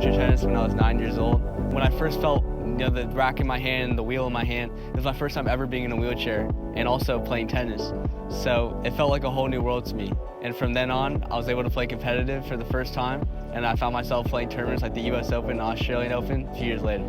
wheelchair tennis when I was 9 years old. When I first felt the rack in my hand, the wheel in my hand, it was my first time ever being in a wheelchair and also playing tennis. So it felt like a whole new world to me. And from then on, I was able to play competitive for the first time, and I found myself playing tournaments like the US Open and Australian Open a few years later.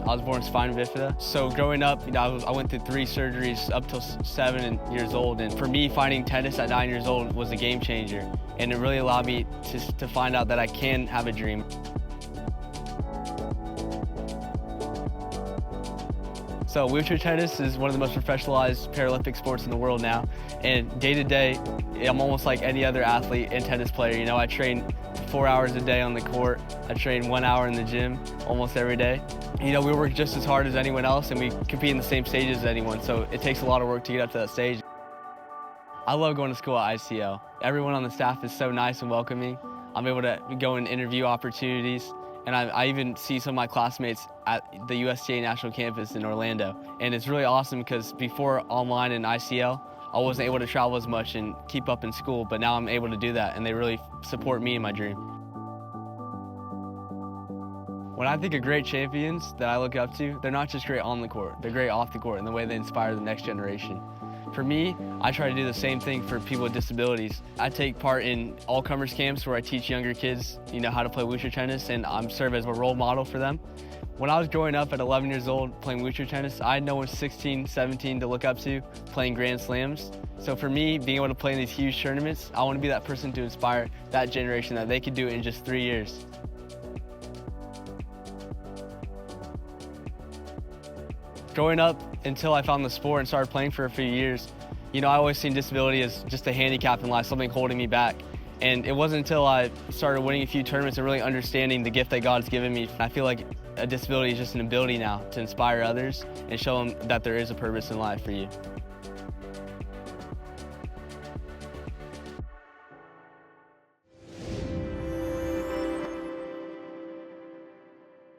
I was born spina bifida. So growing up, I went through 3 surgeries up till 7 years old. And for me, finding tennis at 9 years old was a game changer. And it really allowed me to find out that I can have a dream. So wheelchair tennis is one of the most professionalized Paralympic sports in the world now. And day to day, I'm almost like any other athlete and tennis player. You know, I train 4 hours a day on the court. I train 1 hour in the gym almost every day. You know, we work just as hard as anyone else, and we compete in the same stages as anyone, so it takes a lot of work to get up to that stage. I love going to school at ICL. Everyone on the staff is so nice and welcoming. I'm able to go in interview opportunities, and I even see some of my classmates at the USTA National Campus in Orlando. And it's really awesome because before online and ICL, I wasn't able to travel as much and keep up in school, but now I'm able to do that, and they really support me in my dream. When I think of great champions that I look up to, they're not just great on the court, they're great off the court in the way they inspire the next generation. For me, I try to do the same thing for people with disabilities. I take part in all-comers camps where I teach younger kids, how to play wheelchair tennis, and I serve as a role model for them. When I was growing up at 11 years old playing wheelchair tennis, I had no one 16, 17 to look up to playing Grand Slams. So for me, being able to play in these huge tournaments, I want to be that person to inspire that generation that they could do it in just 3 years. Growing up, until I found the sport and started playing for a few years, I always seen disability as just a handicap in life, something holding me back. And it wasn't until I started winning a few tournaments and really understanding the gift that God's given me. I feel like a disability is just an ability now to inspire others and show them that there is a purpose in life for you.